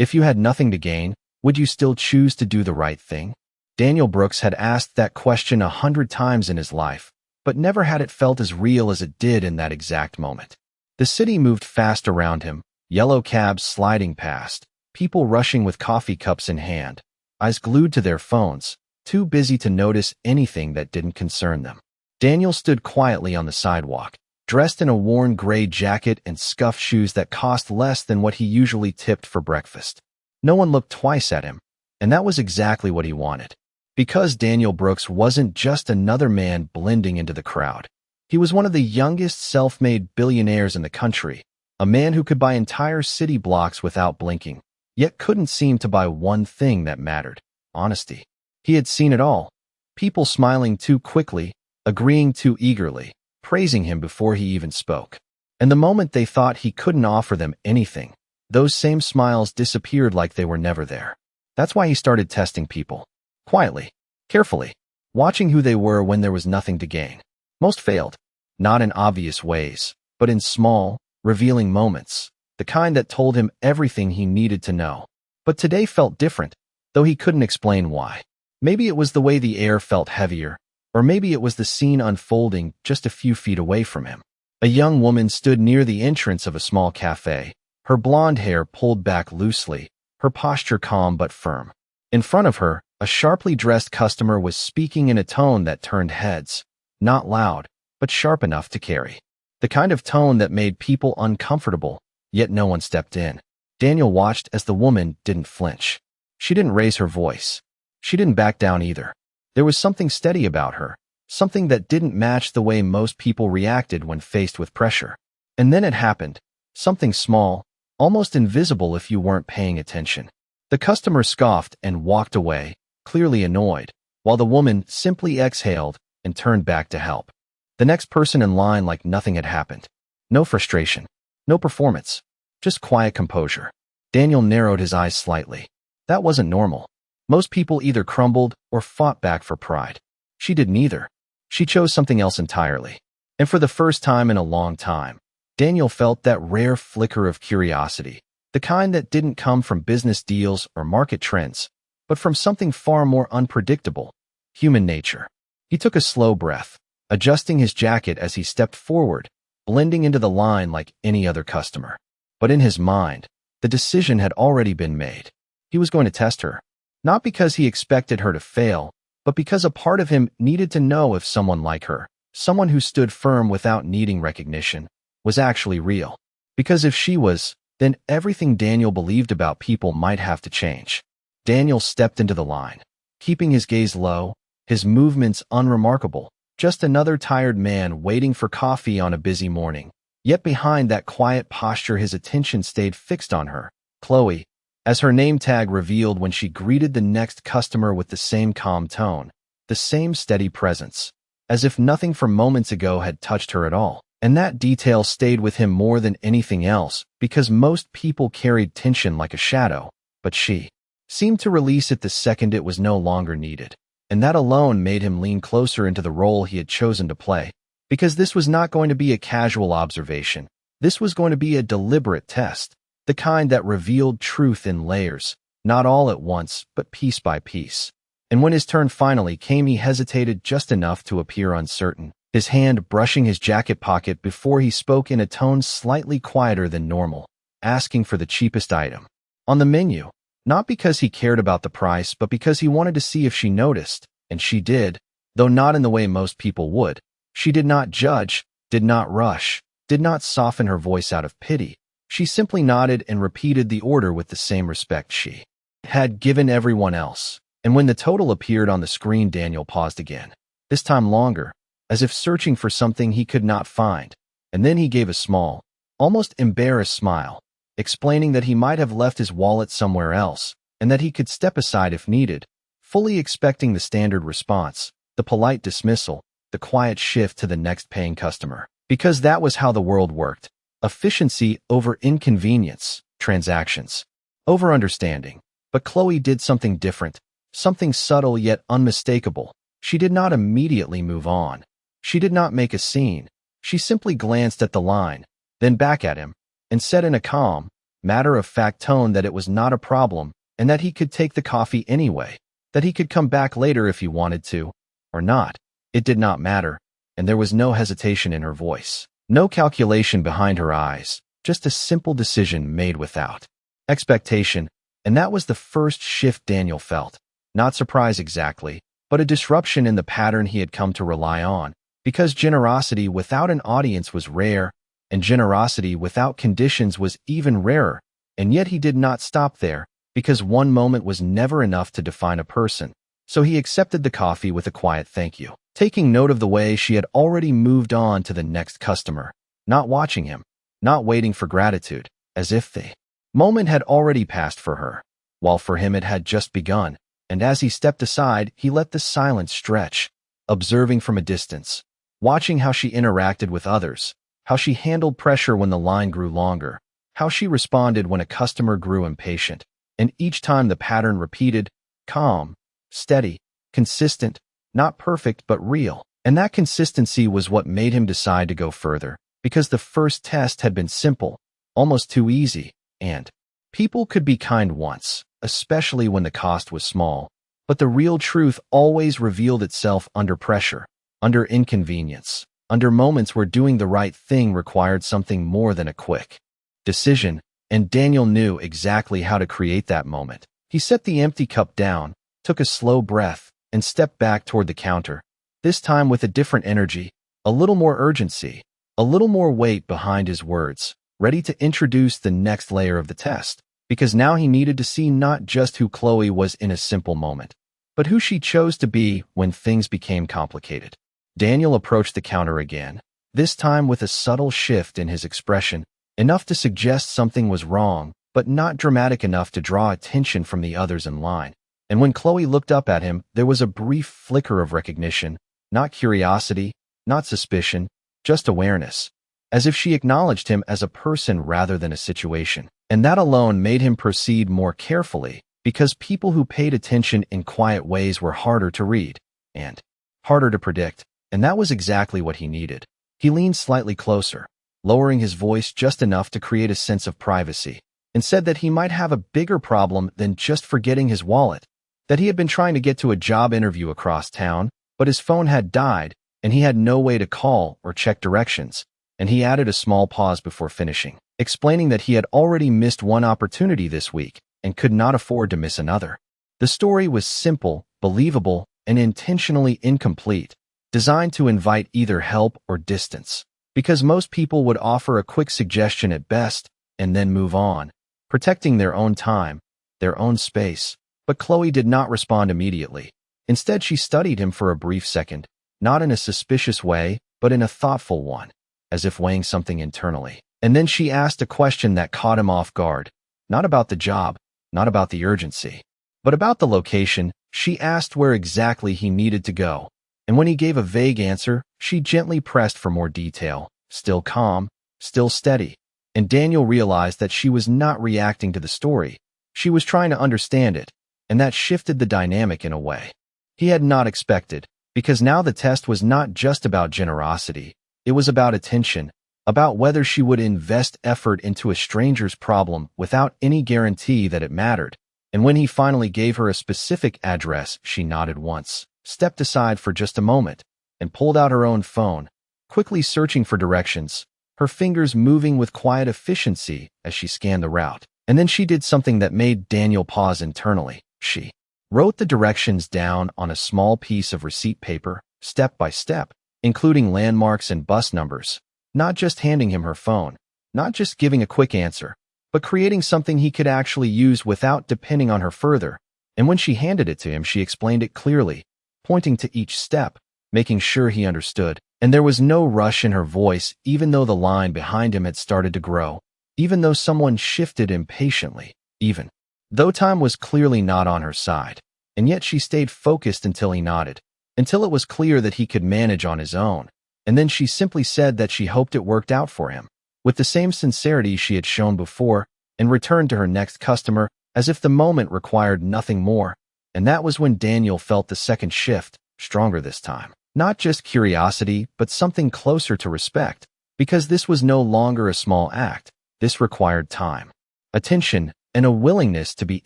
If you had nothing to gain, would you still choose to do the right thing? Daniel Brooks had asked that question 100 times in his life, but never had it felt as real as it did in that exact moment. The city moved fast around him, yellow cabs sliding past, people rushing with coffee cups in hand, eyes glued to their phones, too busy to notice anything that didn't concern them. Daniel stood quietly on the sidewalk, dressed in a worn gray jacket and scuffed shoes that cost less than what he usually tipped for breakfast. No one looked twice at him, and that was exactly what he wanted. Because Daniel Brooks wasn't just another man blending into the crowd. He was one of the youngest self-made billionaires in the country, a man who could buy entire city blocks without blinking, yet couldn't seem to buy one thing that mattered: honesty. He had seen it all. People smiling too quickly, agreeing too eagerly, praising him before he even spoke. And the moment they thought he couldn't offer them anything, those same smiles disappeared like they were never there. That's why he started testing people. Quietly, carefully, watching who they were when there was nothing to gain. Most failed, not in obvious ways, but in small, revealing moments, the kind that told him everything he needed to know. But today felt different, though he couldn't explain why. Maybe it was the way the air felt heavier, or maybe it was the scene unfolding just a few feet away from him. A young woman stood near the entrance of a small cafe, her blonde hair pulled back loosely, her posture calm but firm. In front of her, a sharply dressed customer was speaking in a tone that turned heads, not loud, but sharp enough to carry. The kind of tone that made people uncomfortable, yet no one stepped in. Daniel watched as the woman didn't flinch. She didn't raise her voice. She didn't back down either. There was something steady about her, something that didn't match the way most people reacted when faced with pressure. And then it happened. Something small, almost invisible if you weren't paying attention. The customer scoffed and walked away, clearly annoyed, while the woman simply exhaled and turned back to help. The next person in line like nothing had happened. No frustration, no performance, just quiet composure. Daniel narrowed his eyes slightly. That wasn't normal. Most people either crumbled or fought back for pride. She did neither. She chose something else entirely. And for the first time in a long time, Daniel felt that rare flicker of curiosity, the kind that didn't come from business deals or market trends, but from something far more unpredictable: human nature. He took a slow breath, adjusting his jacket as he stepped forward, blending into the line like any other customer. But in his mind, the decision had already been made. He was going to test her, not because he expected her to fail, but because a part of him needed to know if someone like her, someone who stood firm without needing recognition, was actually real. Because if she was, then everything Daniel believed about people might have to change. Daniel stepped into the line, keeping his gaze low, his movements unremarkable, just another tired man waiting for coffee on a busy morning. Yet behind that quiet posture his attention stayed fixed on her, Chloe, as her name tag revealed when she greeted the next customer with the same calm tone, the same steady presence, as if nothing from moments ago had touched her at all. And that detail stayed with him more than anything else, because most people carried tension like a shadow, but she seemed to release it the second it was no longer needed. And that alone made him lean closer into the role he had chosen to play, because this was not going to be a casual observation. This was going to be a deliberate test, the kind that revealed truth in layers, not all at once, but piece by piece. And when his turn finally came, he hesitated just enough to appear uncertain, his hand brushing his jacket pocket before he spoke in a tone slightly quieter than normal, asking for the cheapest item on the menu, not because he cared about the price, but because he wanted to see if she noticed, and she did, though not in the way most people would. She did not judge, did not rush, did not soften her voice out of pity. She simply nodded and repeated the order with the same respect she had given everyone else. And when the total appeared on the screen, Daniel paused again, this time longer, as if searching for something he could not find. And then he gave a small, almost embarrassed smile, explaining that he might have left his wallet somewhere else, and that he could step aside if needed, fully expecting the standard response, the polite dismissal, the quiet shift to the next paying customer. Because that was how the world worked. Efficiency over inconvenience, transactions over understanding. But Chloe did something different, something subtle yet unmistakable. She did not immediately move on. She did not make a scene. She simply glanced at the line, then back at him, and said in a calm, matter-of-fact tone that it was not a problem and that he could take the coffee anyway, that he could come back later if he wanted to, or not. It did not matter, and there was no hesitation in her voice, no calculation behind her eyes, just a simple decision made without expectation, and that was the first shift Daniel felt. Not surprise exactly, but a disruption in the pattern he had come to rely on, because generosity without an audience was rare, and generosity without conditions was even rarer, and yet he did not stop there, because one moment was never enough to define a person. So he accepted the coffee with a quiet thank you, taking note of the way she had already moved on to the next customer, not watching him, not waiting for gratitude, as if the moment had already passed for her, while for him it had just begun. And as he stepped aside, he let the silence stretch, observing from a distance, watching how she interacted with others, how she handled pressure when the line grew longer, how she responded when a customer grew impatient, and each time the pattern repeated, calm, steady, consistent, not perfect but real. And that consistency was what made him decide to go further, because the first test had been simple, almost too easy, and people could be kind once, especially when the cost was small, but the real truth always revealed itself under pressure, under inconvenience, under moments where doing the right thing required something more than a quick decision, and Daniel knew exactly how to create that moment. He set the empty cup down, took a slow breath, and stepped back toward the counter, this time with a different energy, a little more urgency, a little more weight behind his words, ready to introduce the next layer of the test. Because now he needed to see not just who Chloe was in a simple moment, but who she chose to be when things became complicated. Daniel approached the counter again, this time with a subtle shift in his expression, enough to suggest something was wrong, but not dramatic enough to draw attention from the others in line. And when Chloe looked up at him, there was a brief flicker of recognition, not curiosity, not suspicion, just awareness, as if she acknowledged him as a person rather than a situation. And that alone made him proceed more carefully, because people who paid attention in quiet ways were harder to read and harder to predict, and that was exactly what he needed. He leaned slightly closer, lowering his voice just enough to create a sense of privacy, and said that he might have a bigger problem than just forgetting his wallet, that he had been trying to get to a job interview across town, but his phone had died, and he had no way to call or check directions, and he added a small pause before finishing, explaining that he had already missed one opportunity this week and could not afford to miss another. The story was simple, believable, and intentionally incomplete, designed to invite either help or distance, because most people would offer a quick suggestion at best and then move on, protecting their own time, their own space. But Chloe did not respond immediately. Instead, she studied him for a brief second, not in a suspicious way, but in a thoughtful one, as if weighing something internally. And then she asked a question that caught him off guard, not about the job, not about the urgency, but about the location. She asked where exactly he needed to go, and when he gave a vague answer, she gently pressed for more detail, still calm, still steady. And Daniel realized that she was not reacting to the story. She was trying to understand it, and that shifted the dynamic in a way he had not expected, because now the test was not just about generosity. It was about attention, about whether she would invest effort into a stranger's problem without any guarantee that it mattered. And when he finally gave her a specific address, she nodded once, stepped aside for just a moment, and pulled out her own phone, quickly searching for directions, her fingers moving with quiet efficiency as she scanned the route. And then she did something that made Daniel pause internally. She wrote the directions down on a small piece of receipt paper, step by step, including landmarks and bus numbers, not just handing him her phone, not just giving a quick answer, but creating something he could actually use without depending on her further. And when she handed it to him, she explained it clearly, pointing to each step, making sure he understood. And there was no rush in her voice, even though the line behind him had started to grow, even though someone shifted impatiently, even though time was clearly not on her side. And yet she stayed focused until he nodded, until it was clear that he could manage on his own. And then she simply said that she hoped it worked out for him, with the same sincerity she had shown before, and returned to her next customer as if the moment required nothing more. And that was when Daniel felt the second shift, stronger this time. Not just curiosity, but something closer to respect, because this was no longer a small act. This required time. attention, and a willingness to be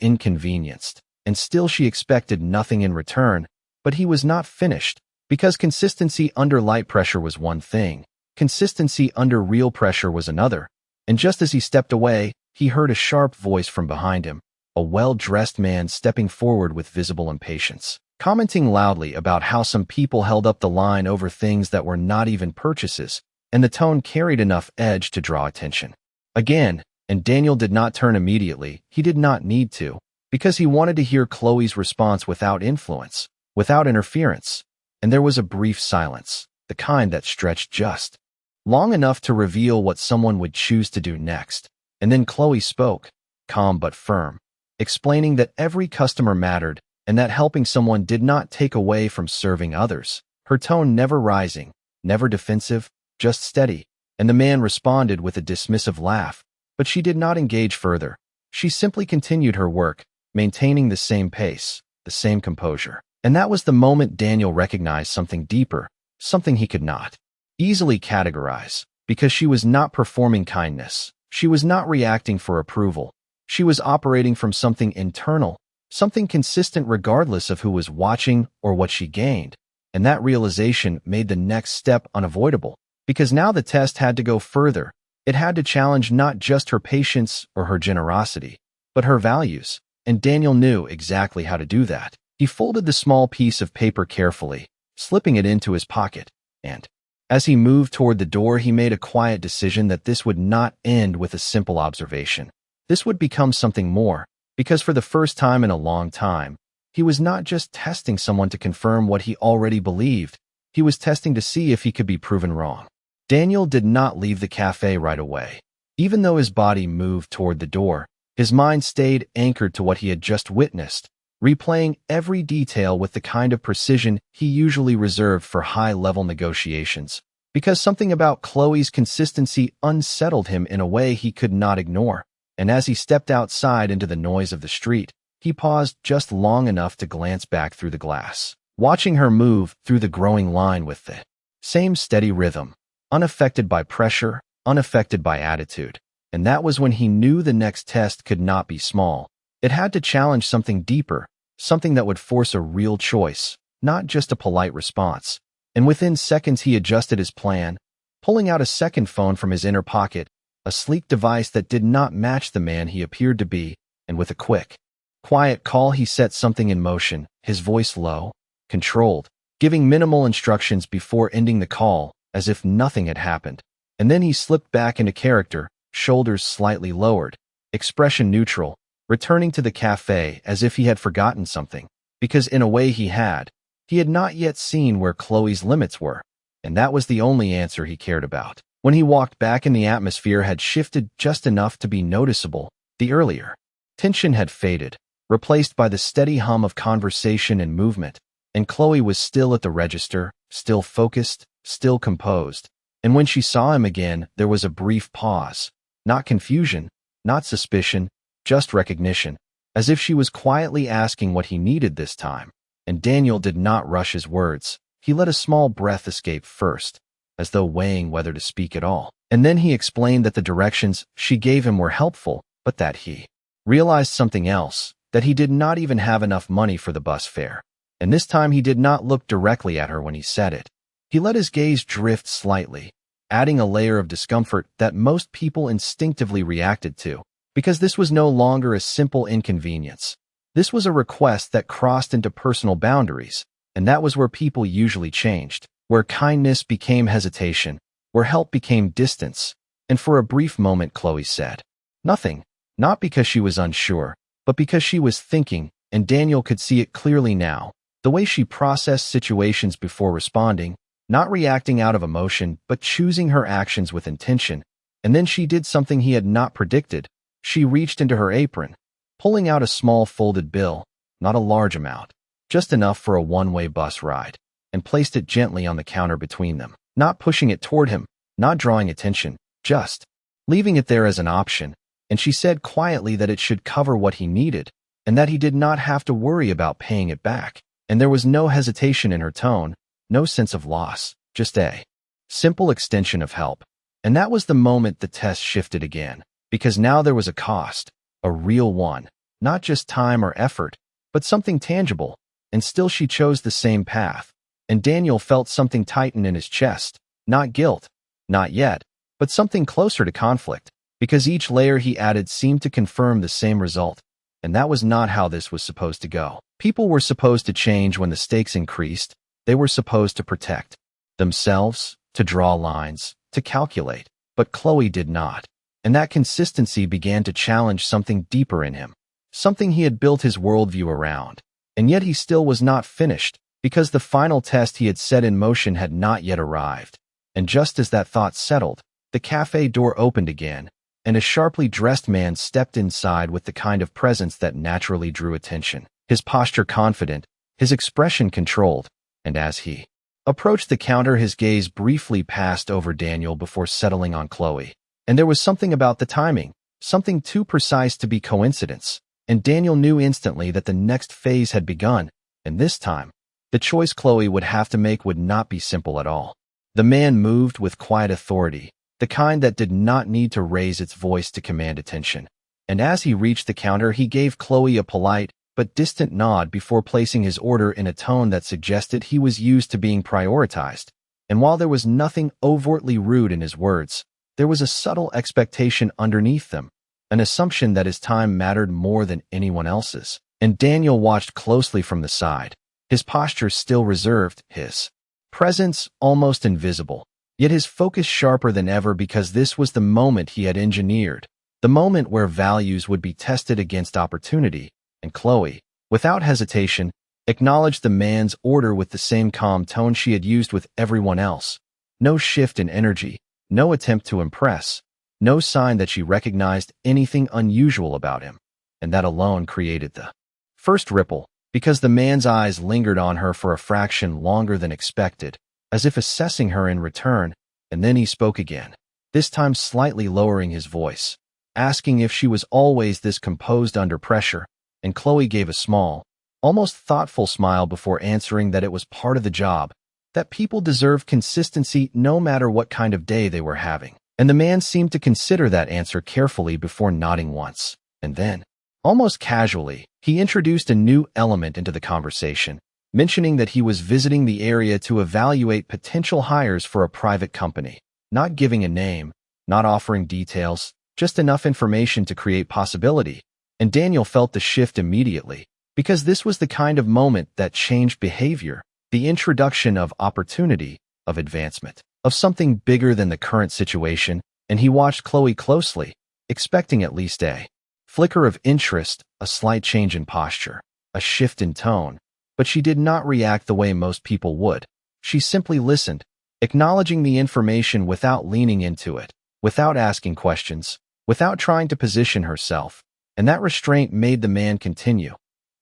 inconvenienced. And still she expected nothing in return. But he was not finished, because consistency under light pressure was one thing. Consistency under real pressure was another. And just as he stepped away, he heard a sharp voice from behind him, a well-dressed man stepping forward with visible impatience, commenting loudly about how some people held up the line over things that were not even purchases, and the tone carried enough edge to draw attention. Again, and Daniel did not turn immediately. He did not need to, because he wanted to hear Chloe's response without influence, without interference. And there was a brief silence, the kind that stretched just long enough to reveal what someone would choose to do next. And then Chloe spoke, calm but firm, explaining that every customer mattered and that helping someone did not take away from serving others. Her tone never rising, never defensive, just steady. And the man responded with a dismissive laugh, but she did not engage further. She simply continued her work, maintaining the same pace, the same composure. And that was the moment Daniel recognized something deeper, something he could not easily categorize, because she was not performing kindness. She was not reacting for approval. She was operating from something internal, something consistent regardless of who was watching or what she gained. And that realization made the next step unavoidable, because now the test had to go further. It had to challenge not just her patience or her generosity, but her values. And Daniel knew exactly how to do that. He folded the small piece of paper carefully, slipping it into his pocket, and as he moved toward the door, he made a quiet decision that this would not end with a simple observation. This would become something more, because for the first time in a long time, he was not just testing someone to confirm what he already believed. He was testing to see if he could be proven wrong. Daniel did not leave the cafe right away. Even though his body moved toward the door, his mind stayed anchored to what he had just witnessed, replaying every detail with the kind of precision he usually reserved for high-level negotiations, because something about Chloe's consistency unsettled him in a way he could not ignore. And as he stepped outside into the noise of the street, he paused just long enough to glance back through the glass, watching her move through the growing line with the same steady rhythm, unaffected by pressure, unaffected by attitude. And that was when he knew the next test could not be small. It had to challenge something deeper, something that would force a real choice, not just a polite response. And within seconds he adjusted his plan, pulling out a second phone from his inner pocket, a sleek device that did not match the man he appeared to be, and with a quick, quiet call he set something in motion, his voice low, controlled, giving minimal instructions before ending the call, as if nothing had happened. And then he slipped back into character, shoulders slightly lowered, expression neutral, returning to the cafe as if he had forgotten something, because in a way he had not yet seen where Chloe's limits were, and that was the only answer he cared about. When he walked back in, the atmosphere had shifted just enough to be noticeable. The earlier tension had faded, replaced by the steady hum of conversation and movement, and Chloe was still at the register, still focused, still composed. And when she saw him again, there was a brief pause. Not confusion, not suspicion, just recognition, as if she was quietly asking what he needed this time. And Daniel did not rush his words. He let a small breath escape first, as though weighing whether to speak at all. And then he explained that the directions she gave him were helpful, but that he realized something else, that he did not even have enough money for the bus fare. And this time he did not look directly at her when he said it. He let his gaze drift slightly, adding a layer of discomfort that most people instinctively reacted to, because this was no longer a simple inconvenience. This was a request that crossed into personal boundaries, and that was where people usually changed, where kindness became hesitation, where help became distance. And for a brief moment Chloe said nothing, not because she was unsure, but because she was thinking, and Daniel could see it clearly now, the way she processed situations before responding, not reacting out of emotion, but choosing her actions with intention. And then she did something he had not predicted. She reached into her apron, pulling out a small folded bill, not a large amount, just enough for a one-way bus ride, and placed it gently on the counter between them, not pushing it toward him, not drawing attention, just leaving it there as an option. And she said quietly that it should cover what he needed, and that he did not have to worry about paying it back. And there was no hesitation in her tone, no sense of loss, just a simple extension of help. And that was the moment the test shifted again, because now there was a cost, a real one, not just time or effort, but something tangible, and still she chose the same path. And Daniel felt something tighten in his chest, not guilt, not yet, but something closer to conflict, because each layer he added seemed to confirm the same result, and that was not how this was supposed to go. People were supposed to change when the stakes increased. They were supposed to protect themselves, to draw lines, to calculate, but Chloe did not. And that consistency began to challenge something deeper in him, something he had built his worldview around. And yet he still was not finished, because the final test he had set in motion had not yet arrived. And just as that thought settled, the cafe door opened again, and a sharply dressed man stepped inside with the kind of presence that naturally drew attention. His posture confident, his expression controlled, and as he approached the counter, his gaze briefly passed over Daniel before settling on Chloe. And there was something about the timing, something too precise to be coincidence, and Daniel knew instantly that the next phase had begun, and this time, the choice Chloe would have to make would not be simple at all. The man moved with quiet authority, the kind that did not need to raise its voice to command attention. And as he reached the counter, he gave Chloe a polite but distant nod before placing his order in a tone that suggested he was used to being prioritized. And while there was nothing overtly rude in his words, there was a subtle expectation underneath them, an assumption that his time mattered more than anyone else's. And Daniel watched closely from the side, his posture still reserved, his presence almost invisible, yet his focus sharper than ever, because this was the moment he had engineered, the moment where values would be tested against opportunity. And Chloe, without hesitation, acknowledged the man's order with the same calm tone she had used with everyone else. No shift in energy, no attempt to impress, no sign that she recognized anything unusual about him. And that alone created the first ripple, because the man's eyes lingered on her for a fraction longer than expected, as if assessing her in return, and then he spoke again, this time slightly lowering his voice, asking if she was always this composed under pressure. And Chloe gave a small, almost thoughtful smile before answering that it was part of the job, that people deserve consistency no matter what kind of day they were having. And the man seemed to consider that answer carefully before nodding once. And then, almost casually, he introduced a new element into the conversation, mentioning that he was visiting the area to evaluate potential hires for a private company, not giving a name, not offering details, just enough information to create possibility. And Daniel felt the shift immediately, because this was the kind of moment that changed behavior, the introduction of opportunity, of advancement, of something bigger than the current situation. And he watched Chloe closely, expecting at least a flicker of interest, a slight change in posture, a shift in tone, but she did not react the way most people would. She simply listened, acknowledging the information without leaning into it, without asking questions, without trying to position herself. And that restraint made the man continue,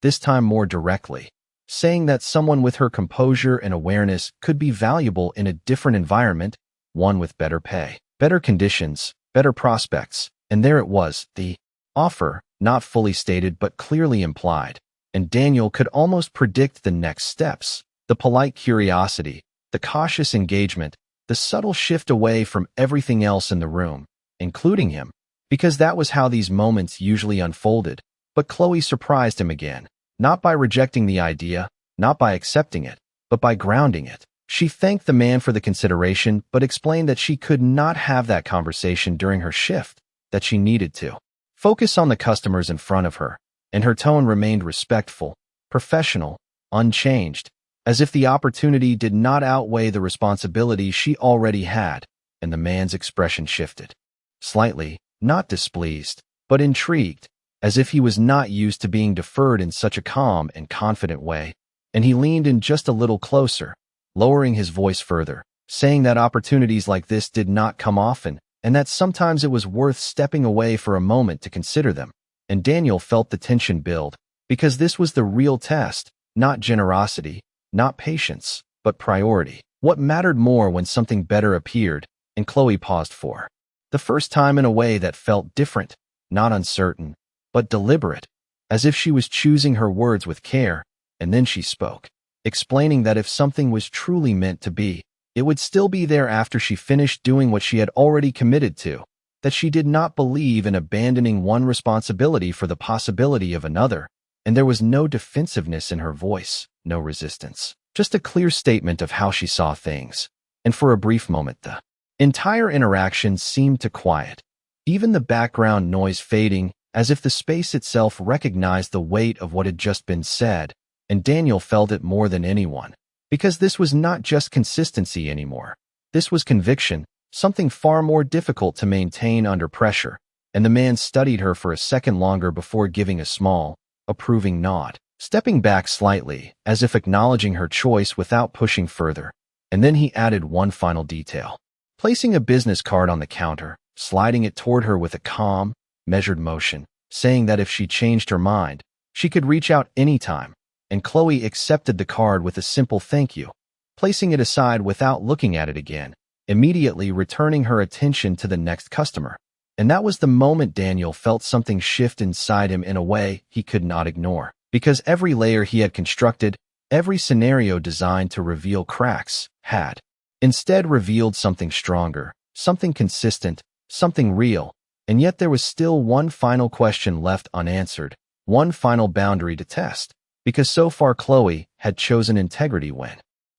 this time more directly, saying that someone with her composure and awareness could be valuable in a different environment, one with better pay, better conditions, better prospects. And there it was, the offer, not fully stated but clearly implied. And Daniel could almost predict the next steps, the polite curiosity, the cautious engagement, the subtle shift away from everything else in the room, including him. Because that was how these moments usually unfolded. But Chloe surprised him again, not by rejecting the idea, not by accepting it, but by grounding it. She thanked the man for the consideration, but explained that she could not have that conversation during her shift, that she needed to focus on the customers in front of her. And her tone remained respectful, professional, unchanged, as if the opportunity did not outweigh the responsibility she already had. And the man's expression shifted slightly, not displeased, but intrigued, as if he was not used to being deferred in such a calm and confident way. And he leaned in just a little closer, lowering his voice further, saying that opportunities like this did not come often, and that sometimes it was worth stepping away for a moment to consider them. And Daniel felt the tension build, because this was the real test, not generosity, not patience, but priority. What mattered more when something better appeared? And Chloe paused for the first time in a way that felt different, not uncertain, but deliberate, as if she was choosing her words with care. And then she spoke, explaining that if something was truly meant to be, it would still be there after she finished doing what she had already committed to. that she did not believe in abandoning one responsibility for the possibility of another, and there was no defensiveness in her voice, no resistance. Just a clear statement of how she saw things. And for a brief moment, the entire interaction seemed to quiet, even the background noise fading, as if the space itself recognized the weight of what had just been said, and Daniel felt it more than anyone. Because this was not just consistency anymore. This was conviction, something far more difficult to maintain under pressure, and the man studied her for a second longer before giving a small, approving nod, stepping back slightly, as if acknowledging her choice without pushing further. And then he added one final detail. Placing a business card on the counter, sliding it toward her with a calm, measured motion, saying that if she changed her mind, she could reach out anytime, and Chloe accepted the card with a simple thank you, placing it aside without looking at it again, immediately returning her attention to the next customer. And that was the moment Daniel felt something shift inside him in a way he could not ignore, because every layer he had constructed, every scenario designed to reveal cracks, had instead revealed something stronger, something consistent, something real. And yet there was still one final question left unanswered, one final boundary to test, because so far Chloe had chosen integrity when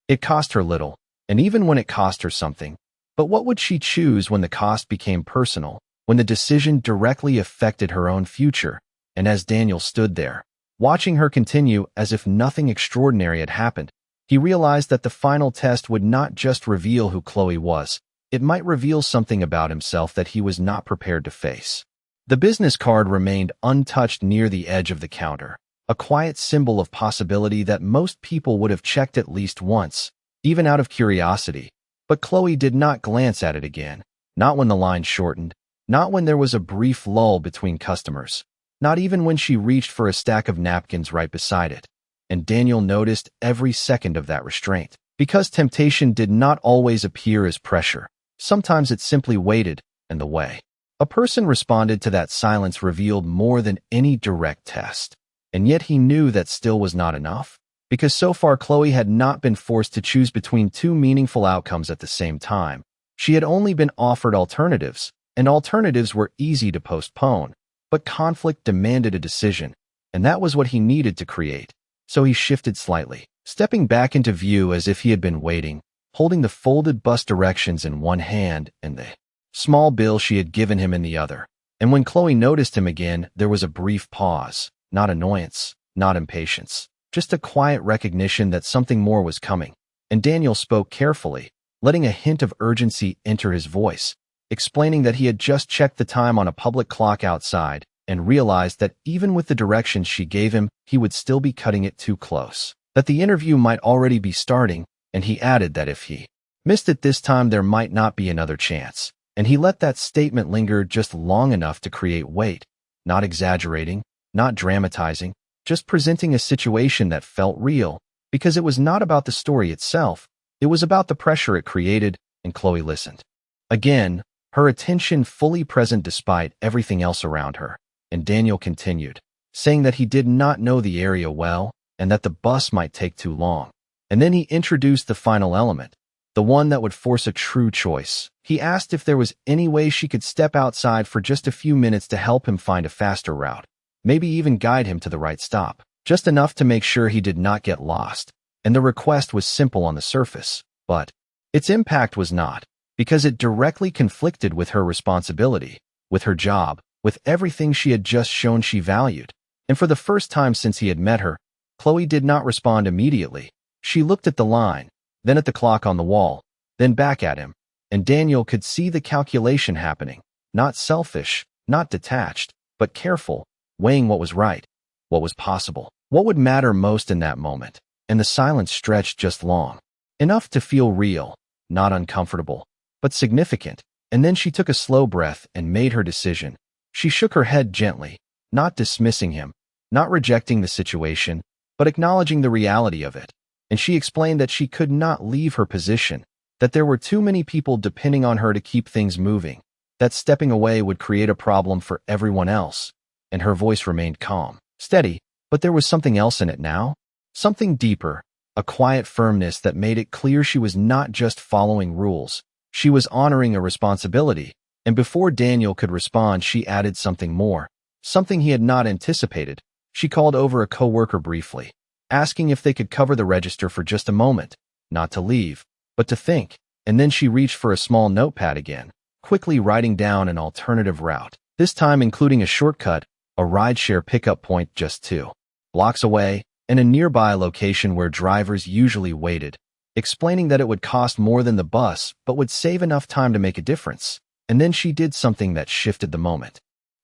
it cost her little, and even when it cost her something. But what would she choose when the cost became personal, when the decision directly affected her own future? And as Daniel stood there, watching her continue as if nothing extraordinary had happened, he realized that the final test would not just reveal who Chloe was, it might reveal something about himself that he was not prepared to face. The business card remained untouched near the edge of the counter, a quiet symbol of possibility that most people would have checked at least once, even out of curiosity. But Chloe did not glance at it again, not when the line shortened, not when there was a brief lull between customers, not even when she reached for a stack of napkins right beside it. And Daniel noticed every second of that restraint, because temptation did not always appear as pressure. Sometimes it simply waited, and the way a person responded to that silence revealed more than any direct test. And yet he knew that still was not enough, because so far Chloe had not been forced to choose between two meaningful outcomes at the same time. She had only been offered alternatives, and alternatives were easy to postpone, but conflict demanded a decision, and that was what he needed to create. So he shifted slightly, stepping back into view as if he had been waiting, holding the folded bus directions in one hand and the small bill she had given him in the other. And when Chloe noticed him again, there was a brief pause, not annoyance, not impatience, just a quiet recognition that something more was coming. And Daniel spoke carefully, letting a hint of urgency enter his voice, explaining that he had just checked the time on a public clock outside and realized that even with the directions she gave him, he would still be cutting it too close, that the interview might already be starting, and he added that if he missed it this time, there might not be another chance. And he let that statement linger just long enough to create weight, not exaggerating, not dramatizing, just presenting a situation that felt real, because it was not about the story itself, it was about the pressure it created. And Chloe listened. Again, her attention fully present despite everything else around her. And Daniel continued, saying that he did not know the area well, and that the bus might take too long. And then he introduced the final element, the one that would force a true choice. He asked if there was any way she could step outside for just a few minutes to help him find a faster route, maybe even guide him to the right stop, just enough to make sure he did not get lost. And the request was simple on the surface, but its impact was not, because it directly conflicted with her responsibility, with her job, with everything she had just shown she valued. And for the first time since he had met her, Chloe did not respond immediately. She looked at the line, then at the clock on the wall, then back at him, and Daniel could see the calculation happening, not selfish, not detached, but careful, weighing what was right, what was possible, what would matter most in that moment. And the silence stretched just long, enough to feel real, not uncomfortable, but significant. And then she took a slow breath and made her decision. She shook her head gently, not dismissing him, not rejecting the situation, but acknowledging the reality of it. And she explained that she could not leave her position, that there were too many people depending on her to keep things moving, that stepping away would create a problem for everyone else. And her voice remained calm, steady, but there was something else in it now, something deeper, a quiet firmness that made it clear she was not just following rules, she was honoring a responsibility. And before Daniel could respond, she added something more, something he had not anticipated. She called over a coworker briefly, asking if they could cover the register for just a moment, not to leave, but to think. And then she reached for a small notepad again, quickly writing down an alternative route, this time including a shortcut, a rideshare pickup point just 2 blocks away, and a nearby location where drivers usually waited, explaining that it would cost more than the bus but would save enough time to make a difference. And then she did something that shifted the moment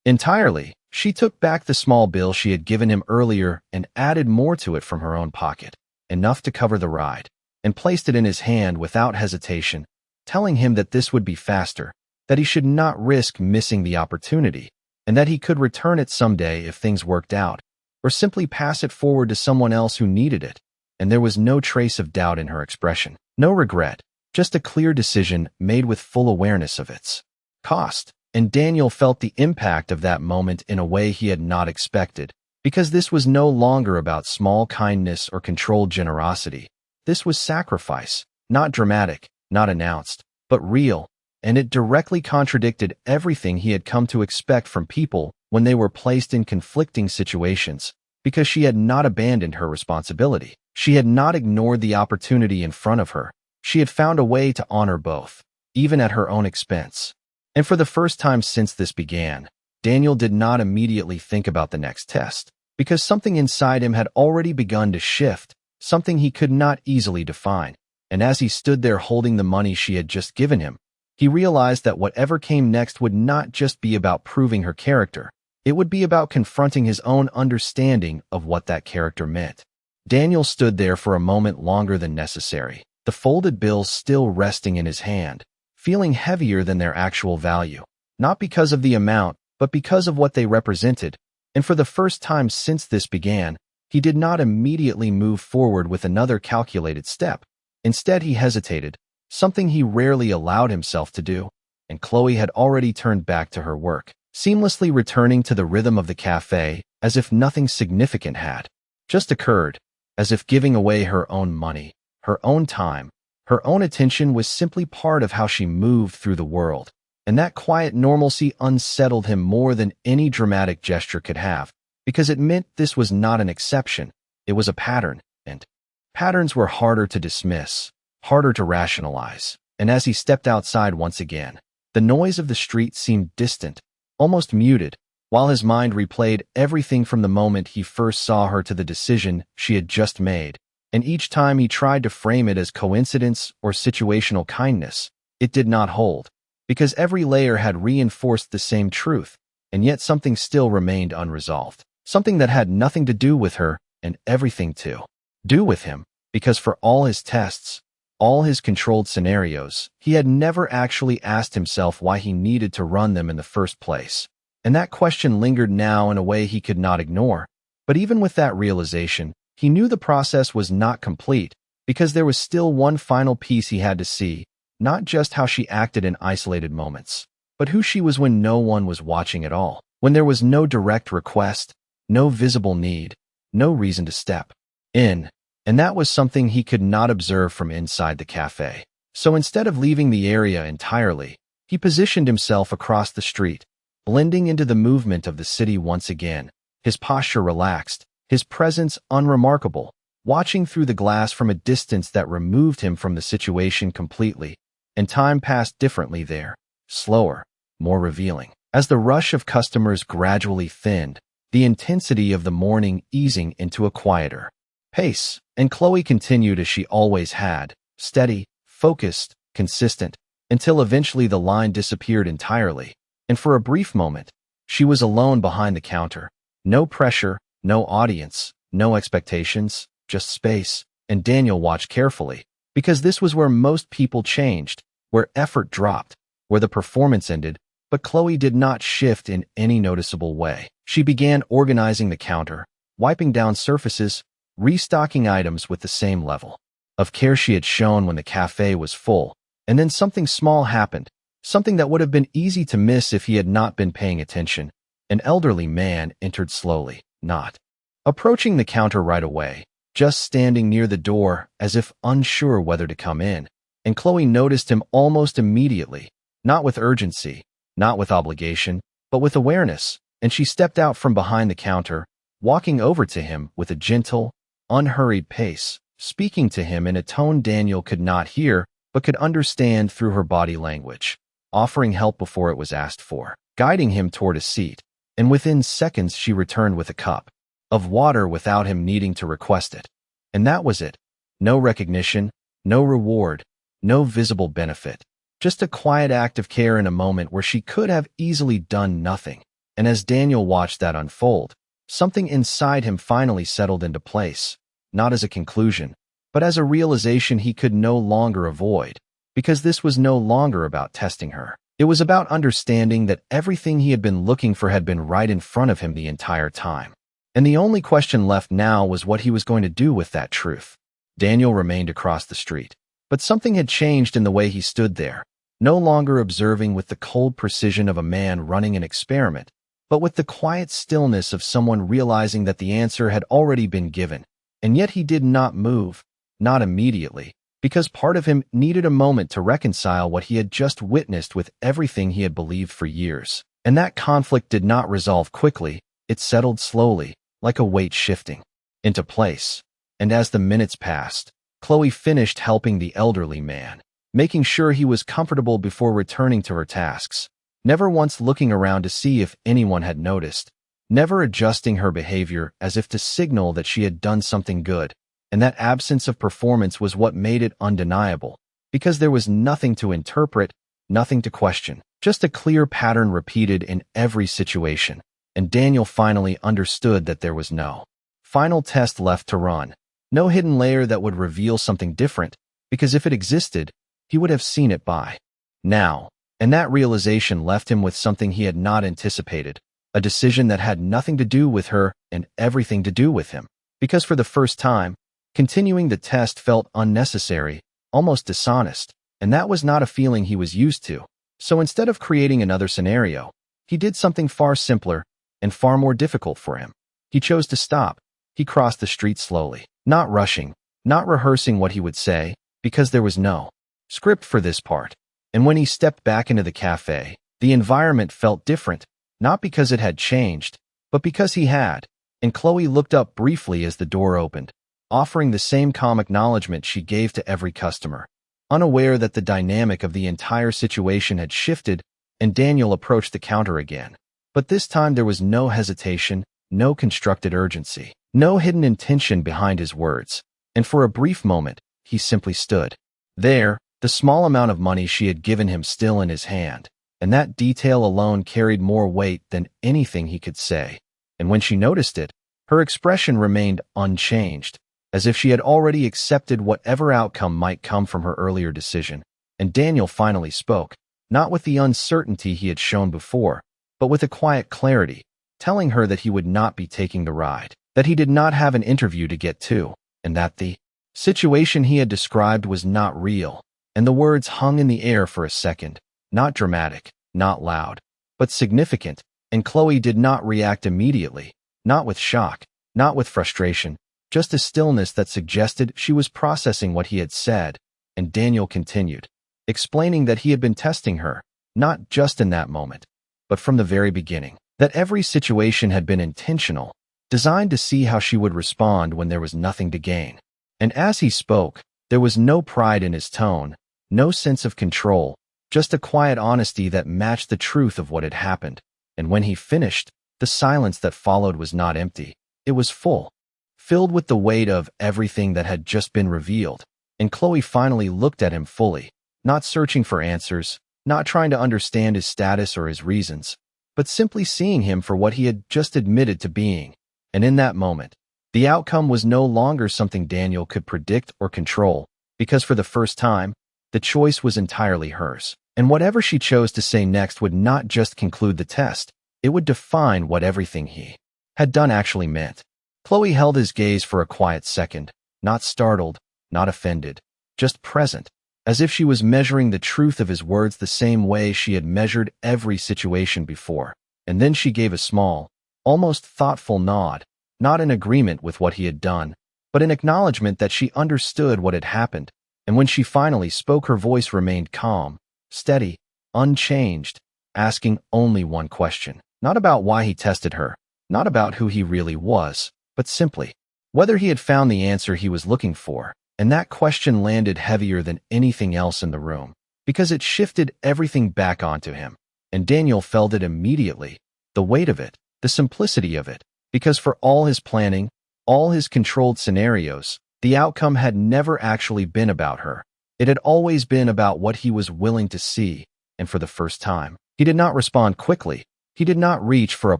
entirely. She took back the small bill she had given him earlier and added more to it from her own pocket, enough to cover the ride, and placed it in his hand without hesitation, telling him that this would be faster, that he should not risk missing the opportunity, and that he could return it someday if things worked out, or simply pass it forward to someone else who needed it. And there was no trace of doubt in her expression, no regret, just a clear decision made with full awareness of its cost. And Daniel felt the impact of that moment in a way he had not expected, because this was no longer about small kindness or controlled generosity. This was sacrifice, not dramatic, not announced, but real, and it directly contradicted everything he had come to expect from people when they were placed in conflicting situations, because she had not abandoned her responsibility. She had not ignored the opportunity in front of her. She had found a way to honor both, even at her own expense. And for the first time since this began, Daniel did not immediately think about the next test, because something inside him had already begun to shift, something he could not easily define. And as he stood there holding the money she had just given him, he realized that whatever came next would not just be about proving her character. It would be about confronting his own understanding of what that character meant. Daniel stood there for a moment longer than necessary, the folded bills still resting in his hand, feeling heavier than their actual value, not because of the amount, but because of what they represented. And for the first time since this began, he did not immediately move forward with another calculated step. Instead, he hesitated, something he rarely allowed himself to do, and Chloe had already turned back to her work, seamlessly returning to the rhythm of the cafe, as if nothing significant had just occurred, as if giving away her own money, her own time, her own attention was simply part of how she moved through the world. And that quiet normalcy unsettled him more than any dramatic gesture could have, because it meant this was not an exception, it was a pattern, and patterns were harder to dismiss, harder to rationalize. And as he stepped outside once again, the noise of the street seemed distant, almost muted, while his mind replayed everything from the moment he first saw her to the decision she had just made. And each time he tried to frame it as coincidence or situational kindness, it did not hold, because every layer had reinforced the same truth, and yet something still remained unresolved, something that had nothing to do with her and everything to do with him, because for all his tests, all his controlled scenarios, he had never actually asked himself why he needed to run them in the first place. And that question lingered now in a way he could not ignore. But even with that realization, he knew the process was not complete, because there was still one final piece he had to see, not just how she acted in isolated moments, but who she was when no one was watching at all, when there was no direct request, no visible need, no reason to step in. And that was something he could not observe from inside the cafe. So instead of leaving the area entirely, he positioned himself across the street, blending into the movement of the city once again, his posture relaxed, his presence unremarkable, watching through the glass from a distance that removed him from the situation completely. And time passed differently there, slower, more revealing. As the rush of customers gradually thinned, the intensity of the morning easing into a quieter pace, and Chloe continued as she always had, steady, focused, consistent, until eventually the line disappeared entirely. And for a brief moment, she was alone behind the counter. No pressure, no audience, no expectations, just space. And Daniel watched carefully, because this was where most people changed, where effort dropped, where the performance ended. But Chloe did not shift in any noticeable way. She began organizing the counter, wiping down surfaces, restocking items with the same level of care she had shown when the cafe was full. And then something small happened, something that would have been easy to miss if he had not been paying attention. An elderly man entered slowly, not approaching the counter right away, just standing near the door as if unsure whether to come in. And Chloe noticed him almost immediately, not with urgency, not with obligation, but with awareness, and she stepped out from behind the counter, walking over to him with a gentle, unhurried pace, speaking to him in a tone Daniel could not hear but could understand through her body language, offering help before it was asked for, guiding him toward a seat, and within seconds she returned with a cup of water without him needing to request it. And that was it. No recognition, no reward, no visible benefit. Just a quiet act of care in a moment where she could have easily done nothing. And as Daniel watched that unfold, something inside him finally settled into place, not as a conclusion, but as a realization he could no longer avoid, because this was no longer about testing her. It was about understanding that everything he had been looking for had been right in front of him the entire time. And the only question left now was what he was going to do with that truth. Daniel remained across the street, but something had changed in the way he stood there, no longer observing with the cold precision of a man running an experiment, but with the quiet stillness of someone realizing that the answer had already been given. And yet he did not move, not immediately, because part of him needed a moment to reconcile what he had just witnessed with everything he had believed for years. And that conflict did not resolve quickly, it settled slowly, like a weight shifting into place. And as the minutes passed, Chloe finished helping the elderly man, making sure he was comfortable before returning to her tasks, never once looking around to see if anyone had noticed, never adjusting her behavior as if to signal that she had done something good. And that absence of performance was what made it undeniable, because there was nothing to interpret, nothing to question, just a clear pattern repeated in every situation. And Daniel finally understood that there was no final test left to run, no hidden layer that would reveal something different, because if it existed, he would have seen it by now. And that realization left him with something he had not anticipated, a decision that had nothing to do with her and everything to do with him. Because for the first time, continuing the test felt unnecessary, almost dishonest, and that was not a feeling he was used to. So instead of creating another scenario, he did something far simpler and far more difficult for him. He chose to stop. He crossed the street slowly, not rushing, not rehearsing what he would say, because there was no script for this part. And when he stepped back into the cafe, the environment felt different, not because it had changed, but because he had. And Chloe looked up briefly as the door opened, offering the same calm acknowledgement she gave to every customer, unaware that the dynamic of the entire situation had shifted. And Daniel approached the counter again. But this time there was no hesitation, no constructed urgency, no hidden intention behind his words. And for a brief moment, he simply stood there, the small amount of money she had given him still in his hand. And that detail alone carried more weight than anything he could say. And when she noticed it, her expression remained unchanged, as if she had already accepted whatever outcome might come from her earlier decision. And Daniel finally spoke, not with the uncertainty he had shown before, but with a quiet clarity, telling her that he would not be taking the ride, that he did not have an interview to get to, and that the situation he had described was not real. And the words hung in the air for a second, not dramatic, not loud, but significant. And Chloe did not react immediately, not with shock, not with frustration, just a stillness that suggested she was processing what he had said. And Daniel continued, explaining that he had been testing her, not just in that moment, but from the very beginning, that every situation had been intentional, designed to see how she would respond when there was nothing to gain. And as he spoke, there was no pride in his tone, no sense of control, just a quiet honesty that matched the truth of what had happened. And when he finished, the silence that followed was not empty. It was full, filled with the weight of everything that had just been revealed. And Chloe finally looked at him fully, not searching for answers, not trying to understand his status or his reasons, but simply seeing him for what he had just admitted to being. And in that moment, the outcome was no longer something Daniel could predict or control, because for the first time, the choice was entirely hers. And whatever she chose to say next would not just conclude the test, it would define what everything he had done actually meant. Chloe held his gaze for a quiet second, not startled, not offended, just present, as if she was measuring the truth of his words the same way she had measured every situation before. And then she gave a small, almost thoughtful nod, not in agreement with what he had done, but in acknowledgement that she understood what had happened. And when she finally spoke, her voice remained calm, steady, unchanged, asking only one question. Not about why he tested her, not about who he really was, but simply whether he had found the answer he was looking for. And that question landed heavier than anything else in the room, because it shifted everything back onto him. And Daniel felt it immediately, the weight of it, the simplicity of it, because for all his planning, all his controlled scenarios, the outcome had never actually been about her. It had always been about what he was willing to see, and for the first time, he did not respond quickly. He did not reach for a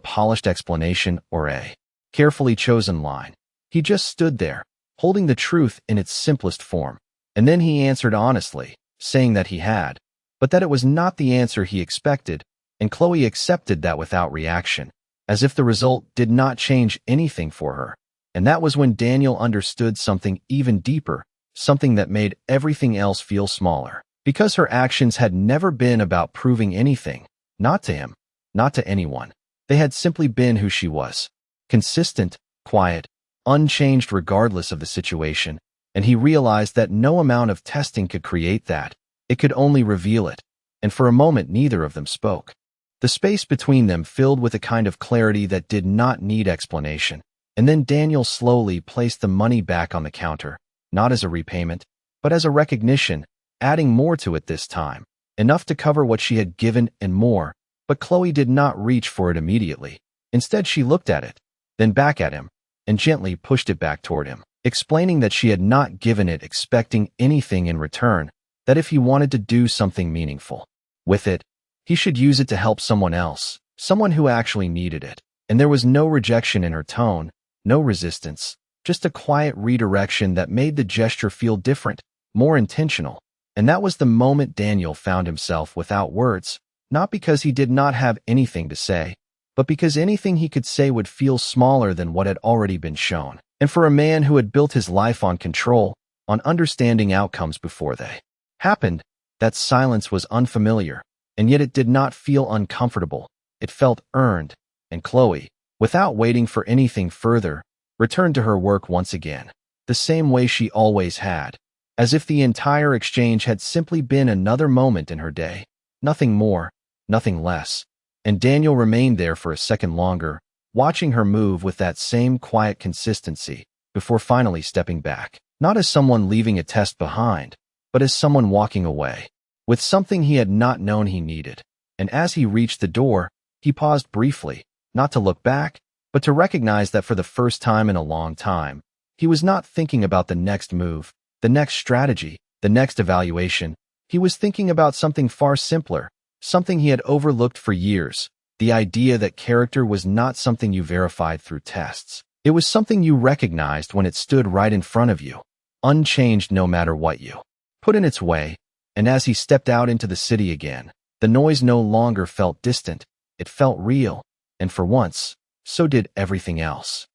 polished explanation or a carefully chosen line. He just stood there, holding the truth in its simplest form. And then he answered honestly, saying that he had, but that it was not the answer he expected, and Chloe accepted that without reaction, as if the result did not change anything for her. And that was when Daniel understood something even deeper, something that made everything else feel smaller. Because her actions had never been about proving anything, not to him, not to anyone. They had simply been who she was. Consistent, quiet, unchanged regardless of the situation, and he realized that no amount of testing could create that. It could only reveal it. And for a moment neither of them spoke. The space between them filled with a kind of clarity that did not need explanation. And then Daniel slowly placed the money back on the counter, not as a repayment, but as a recognition, adding more to it this time, enough to cover what she had given and more. But Chloe did not reach for it immediately. Instead, she looked at it, then back at him, and gently pushed it back toward him, explaining that she had not given it expecting anything in return, that if he wanted to do something meaningful with it, he should use it to help someone else, someone who actually needed it. And there was no rejection in her tone, no resistance, just a quiet redirection that made the gesture feel different, more intentional. And that was the moment Daniel found himself without words, not because he did not have anything to say, but because anything he could say would feel smaller than what had already been shown. And for a man who had built his life on control, on understanding outcomes before they happened, that silence was unfamiliar, and yet it did not feel uncomfortable. It felt earned, and Chloe, without waiting for anything further, returned to her work once again, the same way she always had, as if the entire exchange had simply been another moment in her day, nothing more, nothing less. And Daniel remained there for a second longer, watching her move with that same quiet consistency, before finally stepping back, not as someone leaving a test behind, but as someone walking away, with something he had not known he needed. And as he reached the door, he paused briefly, not to look back, but to recognize that for the first time in a long time, he was not thinking about the next move, the next strategy, the next evaluation. He was thinking about something far simpler, something he had overlooked for years, the idea that character was not something you verified through tests. It was something you recognized when it stood right in front of you, unchanged no matter what you put in its way. And as he stepped out into the city again, the noise no longer felt distant, it felt real, and for once, so did everything else.